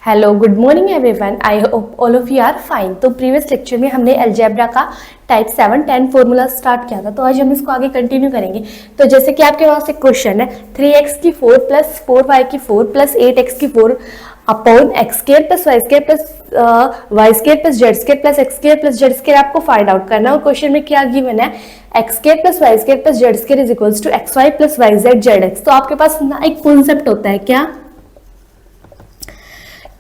Hello good morning everyone, I hope all of you are fine. तो previous lecture में हमने algebra का type 7 10 formula start किया था, तो आज हम इसको आगे कंटिन्यू करेंगे। तो जैसे कि आपके पास एक क्वेश्चन है 3x की 4 प्लस 4y की 4 प्लस 8x की 4 upon x square plus Y square plus Y square plus Z square plus x square plus Z square आपको फाइंड आउट करना है। और क्वेश्चन में क्या गिवन है, x square plus Y square plus Z square is equals to x Y plus Y z z x. तो आपके पास ना एक कॉन्सेप्ट होता है क्या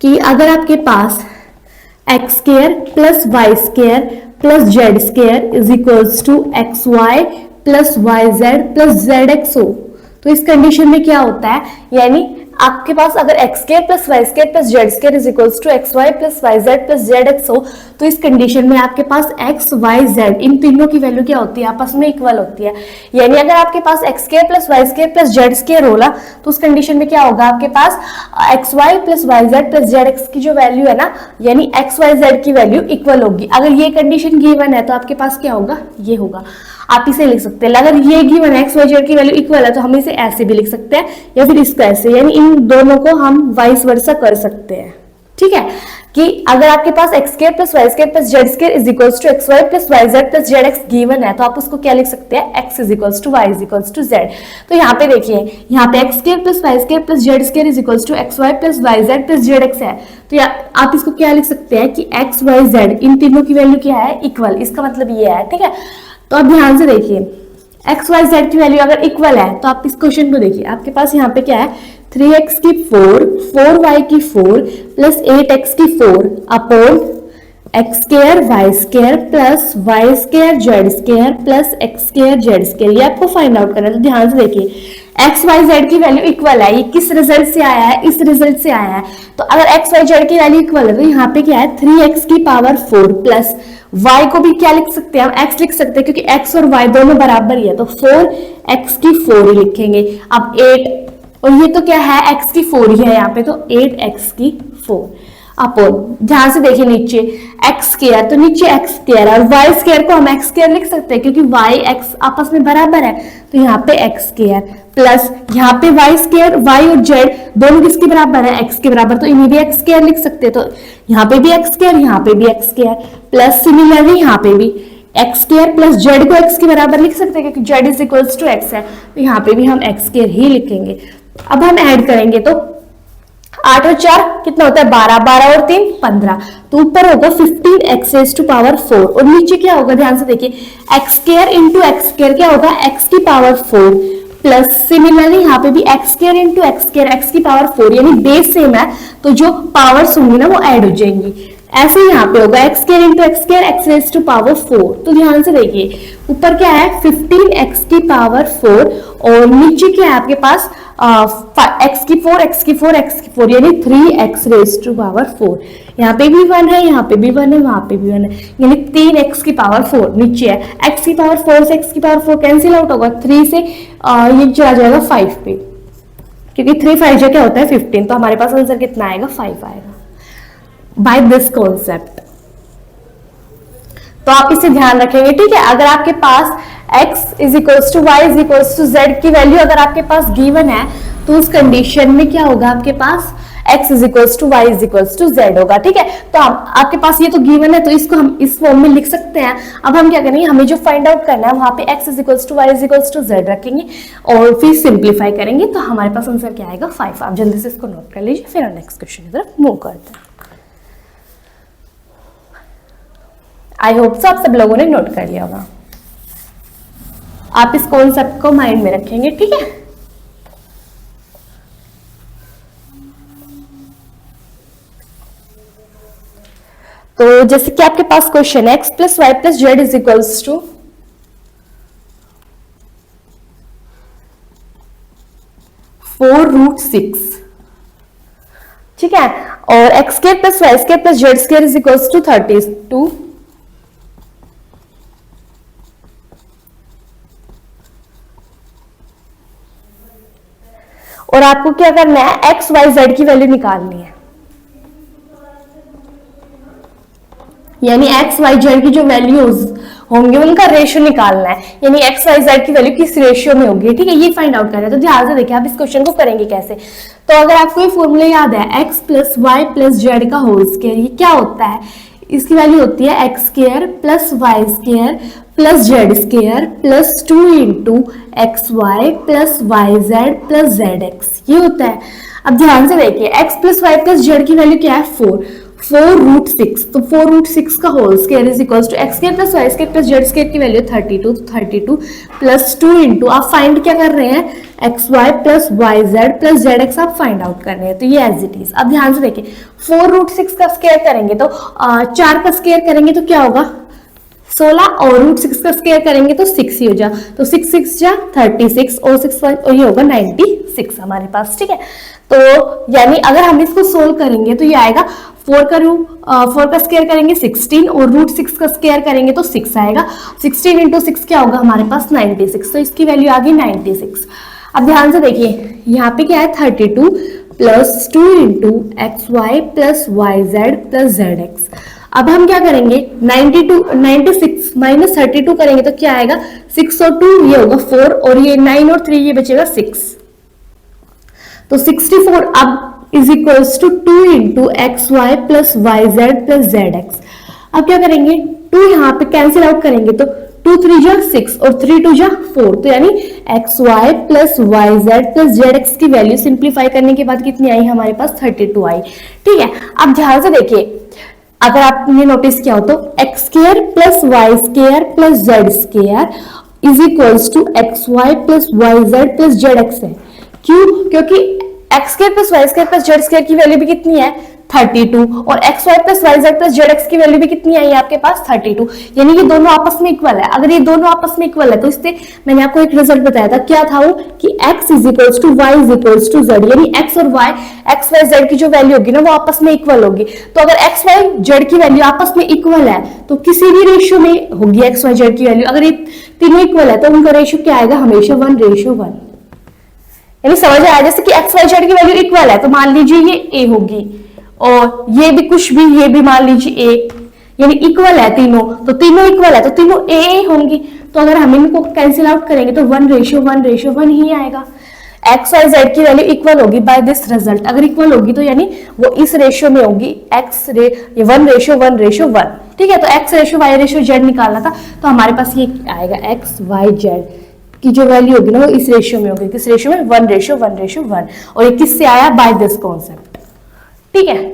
कि अगर आपके पास X square plus Y square plus Z square is equals to x Y plus Y Z plus Z x हो, तो इस कंडीशन में क्या होता है, यानी आपके पास अगर x square plus Y square plus Z square is equals to x Y plus Y Z plus Z x हो, तो इस कंडीशन में आपके पास एक्स वाई जेड इन तीनों की वैल्यू क्या होती है, आपस में इक्वल होती है। यानी अगर आपके पास X square plus Y square plus Z square होला, तो उस कंडीशन में क्या होगा, आपके पास x Y plus Y Z plus Z x की जो वैल्यू है ना, यानी एक्स वाई जेड की वैल्यू इक्वल होगी। अगर ये कंडीशन गिवन है तो आपके पास क्या होगा, ये होगा। आप इसे लिख सकते हैं, अगर ये गिवन है एक्स वाई जेड की वैल्यू इक्वल है तो हम इसे ऐसे भी लिख सकते हैं या फिर इसको ऐसे, यानी इन दोनों को हम वाइस वर्सा कर सकते हैं। ठीक है, कि अगर आपके पास X square plus Y square plus Z square is equals to x Y plus Y Z plus Z X given है, तो आप उसको क्या लिख सकते हैं, X is equals to Y is equals to Z. तो यहाँ पे देखिए, यहाँ पे X square plus Y square plus Z square is equals to x Y plus Y Z plus Z x है। तो आप इसको क्या लिख सकते हैं कि एक्स वाई जेड इन तीनों की वैल्यू क्या है, इक्वल। इसका मतलब ये है, ठीक है। तो अब ध्यान से देखिए, एक्स वाई जेड की वैल्यू अगर इक्वल है तो आप इस क्वेश्चन को देखिए, आपके पास यहाँ पे क्या है, 3x की 4 4y की 4 प्लस 8x की 4 upon x square y square plus Y square z square plus x square z square, ये आपको फाइंड आउट करना है। तो ध्यान से देखिए, एक्स वाई जेड की वैल्यू इक्वल है, ये किस रिजल्ट से आया है, इस रिजल्ट से आया है। तो अगर एक्स वाई जेड की वैल्यू इक्वल है तो यहाँ पे क्या है, 3x की पावर 4 प्लस y को भी क्या लिख सकते हैं, हम x लिख सकते हैं, क्योंकि x और y दोनों बराबर ही है, तो 4x की 4 ही लिखेंगे। अब 8, और ये तो क्या है, x की 4 ही है यहाँ पे, तो 8x की 4 अपॉन, ध्यान से देखिए नीचे एक्स स्क्वायर, तो नीचे एक्स स्क्वायर और वाई स्क्वायर को हम एक्स स्क्वायर लिख सकते हैं क्योंकि वाई एक्स आपस में बराबर है, तो यहाँ पे एक्स स्क्वायर प्लस यहाँ पे वाई स्क्वायर, वाई और जेड दोनों किसके बराबर है, एक्स के बराबर, तो इन्हें भी एक्स स्क्वायर लिख सकते हैं। तो यहाँ पे भी एक्स स्क्वायर, यहाँ पे भी एक्स स्क्वायर प्लस सिमिलरली यहाँ पे भी एक्स स्क्वायर प्लस जेड को एक्स के बराबर लिख सकते हैं क्योंकि z is equals to x है, तो यहाँ पे भी हम एक्स स्क्वायर ही लिखेंगे। अब हम ऐड करेंगे तो 8 और 4 कितना होता है, 12, 12 और 3 15, तो ऊपर होगा 15x रेज़ टू पावर 4 और नीचे क्या होगा, ध्यान से देखिए, x square into x square क्या होगा, एक्स की पावर 4 प्लस सिमिलरली यहाँ पे भी x square into x square x की पावर 4, यानी बेस सेम है तो जो पावर्स होंगी ना वो ऐड हो जाएंगी। ऐसे यहाँ पे होगा x square into x square x raise to power 4। तो ध्यान से देखिए, ऊपर क्या है 15x की पावर 4 और नीचे क्या है आपके पास x की 4 x की 4 x की 4, यानी 3x रेज़ टू पावर 4। यहाँ पे भी 1 है, यहाँ पे भी 1 है, वहां पे भी 1 है, यानी 3x की पावर 4 नीचे है। x की पावर 4 से x की पावर 4 कैंसिल आउट होगा, 3 से ये चला जाएगा 5 पे, क्योंकि 3 5 जो क्या होता है 15, तो हमारे पास आंसर कितना आएगा, 5 आएगा बाय दिस कॉन्सेप्ट। तो आप इसे ध्यान रखेंगे, ठीक है। अगर आपके पास x is equals to Y is equals to z की वैल्यू अगर आपके पास गिवन है तो उस कंडीशन में क्या होगा, आपके पास x is equals to Y is equals to z होगा, ठीक है। तो आपके पास ये तो गिवन है तो इसको हम इस फॉर्म में लिख सकते हैं। अब हम क्या करेंगे, हमें जो फाइंड आउट करना है वहां पे x is equals to Y is equals to z रखेंगे और फिर सिंप्लीफाई करेंगे, तो हमारे पास आंसर क्या आएगा, 5। आप जल्दी से इसको नोट कर लीजिए, फिर हम नेक्स्ट क्वेश्चन की तरफ मूव करते हैं। आई होप सो आप सब लोगों ने नोट कर लिया होगा। आप इस कॉन्सेप्ट को माइंड में रखेंगे, ठीक है। तो जैसे कि आपके पास क्वेश्चन है x plus y plus z is equals to 4√6, ठीक है, और x square plus Y square plus Z square is equals to 32, और आपको क्या करना है, एक्स वाई जेड की वैल्यू निकालनी है, यानी एक्स वाई जेड की जो वैल्यूज होंगे उनका रेशियो निकालना है, यानी एक्स वाई जेड की वैल्यू किस रेशियो में होगी, ठीक है, ये फाइंड आउट करना है। तो ध्यान से देखिए आप इस क्वेश्चन को करेंगे कैसे। तो अगर आपको ये फॉर्मूला याद है x plus y plus z का होल स्क्वायर, ये क्या होता है, इसकी वैल्यू होती है x square plus Y square plus Z square plus 2 into x Y plus Y Z plus Z x, ये होता है। अब ध्यान से देखिए x plus y plus z की वैल्यू क्या है 4√6, तो 4√6 का whole square is equals to x square plus Y square plus Z square की वैल्यू 32 प्लस 2 इंटू आप फाइंड क्या कर रहे हैं x Y plus Y Z plus Z x आप फाइंड आउट कर रहे हैं, तो ये एज इट इज। अब ध्यान से देखिए 4√6 का स्क्वायर करेंगे तो 4 का स्क्वायर करेंगे तो क्या होगा 16 और √6 का स्क्वायर करेंगे तो 6 ही हो जा, तो 6 6 जा 36 और 6 और ये होगा 96 हमारे पास, ठीक है। तो यानी अगर हम इसको सोल्व करेंगे तो ये आएगा 4 का स्क्वायर करेंगे 16 और √6 का स्क्वायर करेंगे तो 6 आएगा, 16 इंटू 6 क्या होगा हमारे पास 96, तो इसकी वैल्यू आ गई 96। अब ध्यान से देखिए यहाँ पे क्या है 32 plus 2 into x Y plus Y Z plus Z x. अब हम क्या करेंगे 96 माइनस 32 करेंगे तो क्या आएगा 6 और 2 ये होगा 4 और ये 9 और 3 ये बचेगा 6, तो 64 अब is equals to 2 into x Y plus Y Z plus Z x. अब क्या करेंगे 2 यहाँ पे कैंसिल आउट करेंगे तो 2 3 जा 6 और 3 2 जा 4, तो यानी x Y plus Y Z plus Z x की वैल्यू सिंप्लीफाई करने के बाद कितनी आई हमारे पास 32 आई, ठीक है। अब ध्यान से देखिए अगर आपने नोटिस किया हो तो x square plus Y square plus Z square is equals to x Y plus Y Z plus Z x है। क्यों? क्योंकि x square plus Y square plus Z square की वैल्यू भी कितनी है 32 और x Y plus Y Z plus Z x की value भी कितनी आई है आपके पास 32, यानी ये दोनों आपस में इक्वल है। अगर ये दोनों आपस में इक्वल है तो इससे मैंने आपको एक रिजल्ट बताया था, क्या था वो कि x is equals to Y is equals to z, यानी x और y एक्स वाई जेड की जो वैल्यू होगी ना वो आपस में इक्वल होगी। तो अगर एक्स वाई जेड की वैल्यू आपस में इक्वल है तो किसी भी रेशियो में होगी एक्स वाई जेड की वैल्यू, अगर ये तीनों इक्वल है तो उनका रेशियो क्या आएगा हमेशा 1:1, यानी समझ आया जैसे कि एक्स वाई जेड की वैल्यू इक्वल है तो मान लीजिए ये a होगी और ये भी कुछ भी ये भी मान लीजिए a, यानी इक्वल है तीनों, तो तीनों इक्वल है तो तीनों a होंगी। तो अगर हम इनको कैंसिल आउट करेंगे तो 1:1 ही आएगा। एक्स वाई जेड की वैल्यू इक्वल होगी बाय दिस रिजल्ट, अगर इक्वल होगी तो यानी वो इस रेशियो में होगी 1:1, ठीक है। तो x ratio y ratio z निकालना था तो हमारे पास ये आएगा एक्स वाई जेड की जो वैल्यू होगी ना वो इस रेशियो में होगी, किस रेशियो में 1:1, और ये किससे आया बाय दिस कॉन्सेप्ट, ठीक है।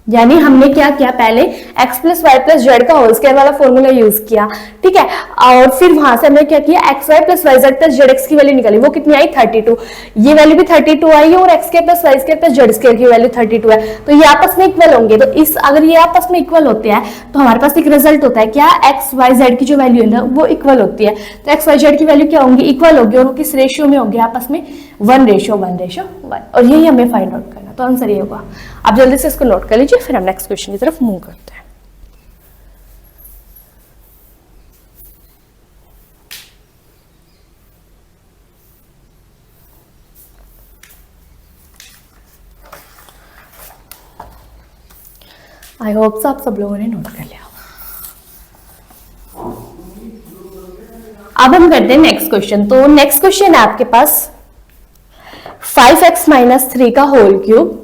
यानी हमने क्या किया पहले x plus y plus z का होल स्क्वायर वाला फॉर्मूला यूज किया, ठीक है, और फिर वहां से हमने क्या किया x Y plus Y Z plus Z x की वैल्यू निकाली, वो कितनी आई 32, ये वैल्यू भी 32 आई है और x square plus Y square plus Z square की वैल्यू 32 है, तो ये आपस में इक्वल होंगे। तो इस अगर ये आपस में इक्वल होते हैं तो हमारे पास एक रिजल्ट होता है क्या एक्स वाई जेड की जो वैल्यू है ना वो इक्वल होती है, तो एक्स वाई जेड की वैल्यू क्या होंगी इक्वल होगी और वो किस रेशियो में होंगे आपस में 1:1, और यही हमें फाइंड आउट करना, तो आंसर ये होगा। आप जल्दी से इसको नोट कर लीजिए फिर हम नेक्स्ट क्वेश्चन की तरफ मूव करते हैं। आई होप आप सब लोगों ने नोट कर लिया। अब हम करते हैं नेक्स्ट क्वेश्चन। तो नेक्स्ट क्वेश्चन है आपके पास 5x माइनस 3 का whole cube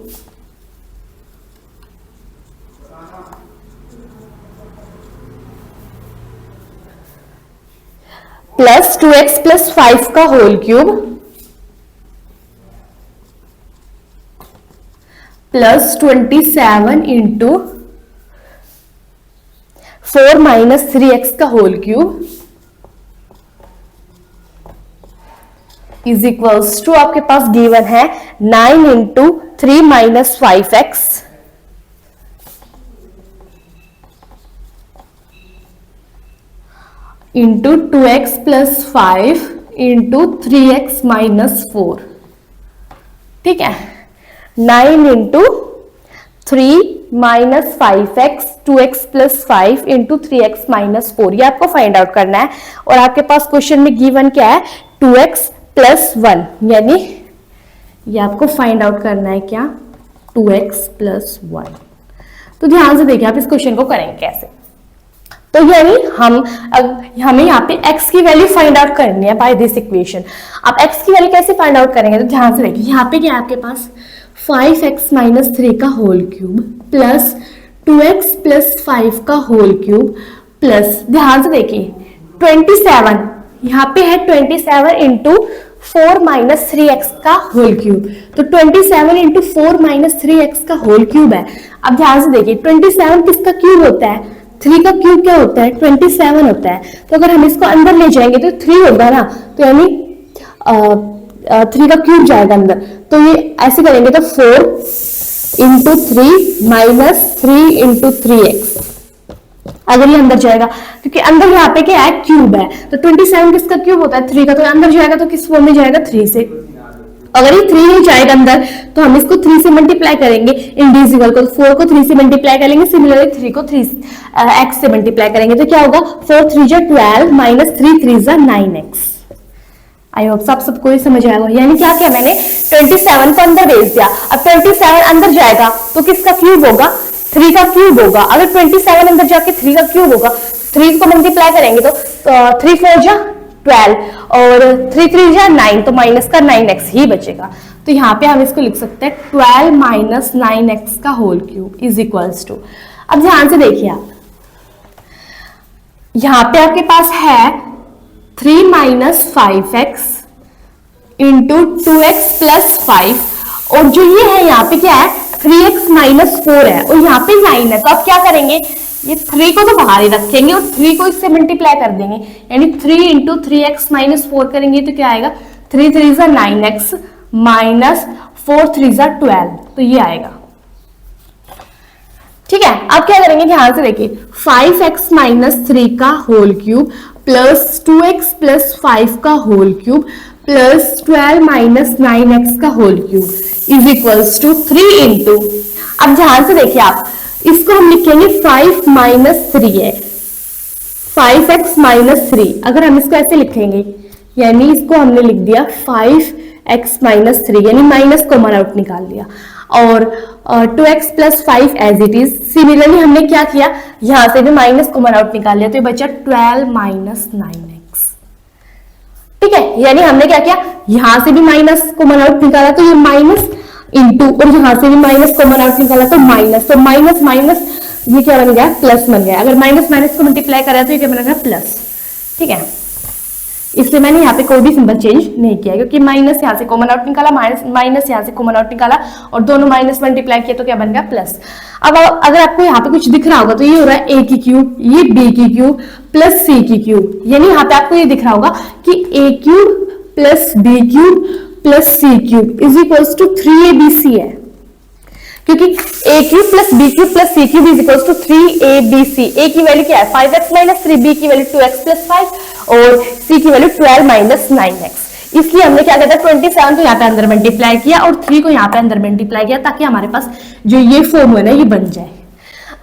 plus 2x plus 5 का whole cube plus 27 into 4 minus 3x का whole cube is equals to आपके पास गिवन है 9 into 3 minus 5x into 2x plus 5 into 3x minus 4, ठीक है। 9 into 3 minus 5x 2x plus 5 into 3x minus 4, ये आपको find out करना है। और आपके पास क्वेश्चन में गिवन क्या है 2x प्लस 1, यानी ये आपको फाइंड आउट करना है क्या 2x प्लस 1। तो ध्यान से देखिए आप इस क्वेश्चन को करेंगे कैसे। तो यानी हमें यहाँ पे x की वैल्यू फाइंड आउट करनी है बाय दिस इक्वेशन। अब x की वैल्यू कैसे फाइंड आउट करेंगे, तो ध्यान से देखिए यहाँ पे क्या है आपके पास 5x माइनस 3 का whole cube plus 2x plus 5 का होल क्यूब प्लस, ध्यान से देखिए 27, यहाँ पे है 27 इंटू 4 माइनस 3x का होल क्यूब, तो 27 इंटू 4 माइनस 3x का होल क्यूब है। अब ध्यान से देखिए 27 किसका क्यूब होता है, 3 का क्यूब क्या होता है 27 होता है, तो अगर हम इसको अंदर ले जाएंगे तो 3 होगा ना, तो यानी 3 का क्यूब जाएगा अंदर, तो ये ऐसे करेंगे तो 4 इंटू 3 माइनस 3 इंटू 3x, अगर ये अंदर जाएगा क्योंकि अंदर यहाँ पे क्या है क्यूब है, तो 27 किसका क्यूब होता है 3 का, तो अंदर जाएगा तो किस फॉर्म में जाएगा 3 से। अगर ये 3 नहीं जाएगा अंदर तो हम इसको 3 से मल्टीप्लाई करेंगे, इन डी इक्वल को 4 को 3 से मल्टीप्लाई करेंगे, सिमिलरली 3 को 3x से मल्टीप्लाई करेंगे, तो क्या होगा 4 3 जा 12 माइनस 3 3 जा 9x। आई होप सबको समझ आएगा। यानी क्या किया मैंने 27 को अंदर भेज दिया, अब 27 अंदर जाएगा तो किसका क्यूब होगा 3 का क्यूब होगा, अगर 27 अंदर जाके 3 का क्यूब होगा 3 को मल्टीप्लाई करेंगे तो 3 4 जा 12 और 3 3 जा 9, तो माइनस का 9x ही बचेगा, तो यहाँ पे हम इसको लिख सकते हैं 12 माइनस 9x का whole cube is equals to. अब ध्यान से देखिए आप, यहाँ पे आपके पास है 3 minus 5x into 2x plus 5, और जो ये है यहाँ पे क्या है 3x माइनस 4 है और यहाँ पे 9 है, तो आप क्या करेंगे ये 3 को तो बाहर ही रखेंगे और 3 को इससे मल्टीप्लाई कर देंगे, यानी 3 इंटू 3x माइनस 4 करेंगे तो क्या आएगा 3 3 जा 9x माइनस 4 3 जा 12, तो ये आएगा। ठीक है, अब क्या करेंगे ध्यान से देखिए 5x माइनस 3 का whole cube plus 2x plus 5 का whole cube plus 12 minus 9x का whole cube is equals to 3 into, अब ध्यान से देखिए आप इसको हम लिखेंगे 5 माइनस 3 है 5x माइनस 3, अगर हम इसको ऐसे लिखेंगे यानी इसको हमने लिख दिया 5x माइनस 3, यानी माइनस कॉमन आउट निकाल लिया, और 2x plus 5 as it is. Similarly हमने क्या किया यहां से भी माइनस कॉमन आउट निकाल लिया, तो ये बचा 12 माइनस 9x। ठीक है, यानी हमने क्या किया यहां से भी माइनस कॉमन आउट निकाला तो ये माइनस इंटू, और यहां से भी माइनस कॉमन आउट निकाला तो माइनस, तो माइनस माइनस ये क्या बन गया प्लस बन गया, अगर माइनस माइनस को मल्टीप्लाई करा तो ये क्या बनेगा प्लस। ठीक है, इसलिए मैंने यहाँ पे कोई भी सिंबल चेंज नहीं किया क्योंकि माइनस यहाँ से कॉमन आउट निकाला, माइनस यहाँ से कॉमन आउट निकाला और दोनों माइनस मल्टीप्लाई किया तो क्या बन गया प्लस। अब अगर आपको यहाँ पे कुछ दिख रहा होगा तो ये हो रहा है a की क्यूब, ये b की क्यूब प्लस c की क्यूब, यानी यहाँ पे आपको ये दिख रहा होगा कि a cube plus b cube plus c cube is equals to 3abc है, क्योंकि a cube plus b cube plus c cube is equals to 3abc। a की वैल्यू क्या है 5x माइनस 3, b की वैल्यू 2x प्लस 5 और c की value 12 minus 9x। इसलिए हमने क्या कहता है 27 को यहाँ पे अंदर मल्टीप्लाई किया और 3 को यहाँ पे अंदर मल्टीप्लाई किया ताकि हमारे पास जो ये फॉर्म है ना ये बन जाए।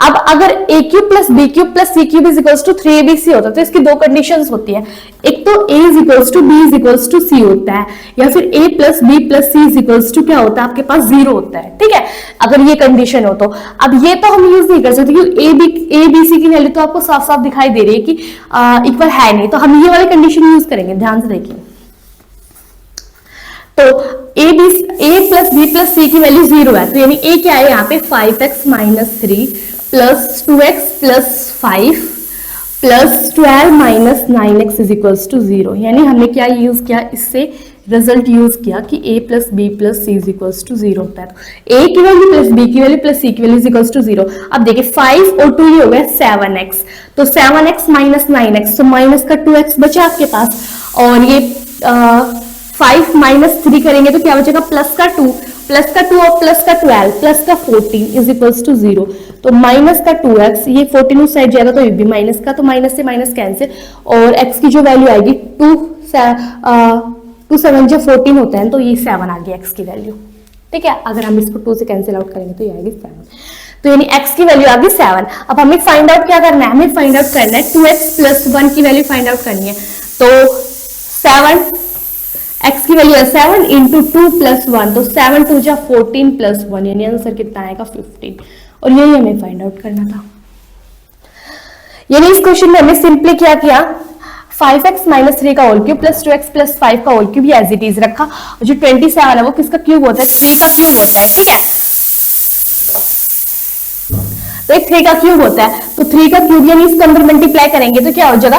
अब अगर a cube plus b cube plus c cube is equals to 3abc होता है तो इसकी दो कंडीशंस होती है, एक तो a is equals to b is equals to c होता है, या फिर a plus b plus c is equals to क्या होता है आपके पास 0 होता है। ठीक है, अगर ये कंडीशन हो तो अब ये तो हम यूज नहीं कर सकते क्योंकि a b c की वैल्यू तो आपको साफ साफ दिखाई दे रही है कि इक्वल है नहीं, तो हम ये वाली कंडीशन यूज करेंगे। ध्यान से देखिए तो a plus b plus c की वैल्यू 0 है, तो यानी a क्या है यहाँ पे 5x minus 3 plus 2x plus 5 plus 12 minus 9x is equals to 0, यानी हमने क्या यूज किया इससे रिजल्ट यूज किया कि a plus b plus c is equals to 0 होता है। a की वैल्यू प्लस b की वैल्यू प्लस c की वैल्यू इज इक्वल्स टू 0। अब देखिए 5 और 2 ये हो गया 7x, तो 7x माइनस 9x, तो माइनस का 2x बचा आपके पास, और ये 5 माइनस 3 करेंगे तो क्या बचेगा प्लस का 2 और प्लस का 12 प्लस का 14 इज इक्वल्स टू 0, तो माइनस का 2x, ये 14 उस साइड जाएगा तो ये भी माइनस का, तो माइनस से माइनस कैंसिल, और x की जो वैल्यू आएगी 2 7 जो 14 होता है तो ये 7 आ गया x की वैल्यू। ठीक है, अगर हम इसको 2 से कैंसिल आउट करेंगे तो ये आएगी 7, तो यानी x की वैल्यू आ गई 7। अब हमें फाइंड आउट क्या करना है, हमें फाइंड आउट करना है 2x प्लस 1 की वैल्यू फाइंड आउट करनी है, तो 7 x की वैल्यू है 7 इंटू 2 प्लस 1, तो 7 2 जा 14 प्लस 1, यानी आंसर कितना आएगा 15, और यही हमें फाइंड आउट करना था। यानी इस क्वेश्चन में हमने सिंपली क्या किया, 5x माइनस 3 का whole cube plus 2x plus 5 का होल क्यूब ये एज इट इज रखा, और जो 27 है वो किसका क्यूब होता है, 3 का क्यूब होता है, ठीक है। तो एक 3 का क्यूब होता है, तो 3 का क्यूब यानी इसके अंदर मल्टीप्लाई करेंगे तो क्या हो जाएगा,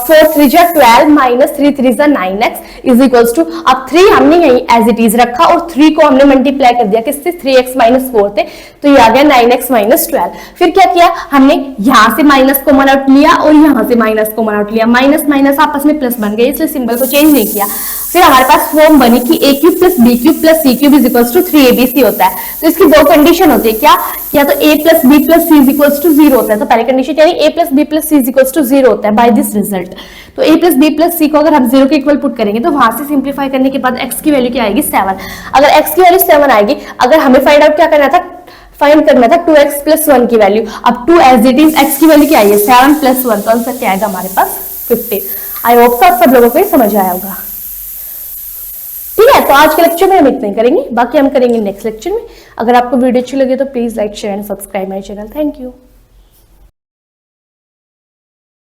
4 3 जा 12 माइनस 3 3 जा 9x इज इक्वल्स टू, अब 3 हमने यही एज इट इज रखा और 3 को हमने मल्टीप्लाई कर दिया किससे, 3x माइनस 4 थे, तो ये आ गया 9x माइनस 12। फिर क्या किया हमने, यहां से माइनस कॉमन आउट लिया और यहां से माइनस कॉमन आउट लिया, माइनस माइनस आपस में प्लस बन गए, इसलिए सिंबल को चेंज नहीं किया। फिर हमारे पास फॉर्म बनी कि a cube plus b cube plus c cube is equals to 3abc होता है। तो इसकी दो कंडीशन होती है, क्या, या तो a plus b plus c is equals to 0 होता है, तो पहली कंडीशन यानी a plus b plus c is equals to 0 होता है बाय दिस रिजल्ट। तो a plus b plus c को अगर हम 0 के इक्वल पुट करेंगे तो वहां से सिंप्लीफाई करने के बाद x की वैल्यू क्या आएगी, 7। अगर x की वैल्यू 7 आएगी, अगर हमें फाइंड आउट क्या करना था, फाइंड करना था 2x प्लस 1 की वैल्यू। अब 2 एज इट इज, x की वैल्यू क्या आई है 7 प्लस 1, तो आंसर क्या आएगा हमारे पास 15। आई होप सब लोगों को समझ आया होगा, ठीक है। तो आज के लेक्चर में हम इतना ही करेंगे, बाकी हम करेंगे नेक्स्ट लेक्चर में। अगर आपको वीडियो अच्छी लगे तो please like share and subscribe my channel. Thank you.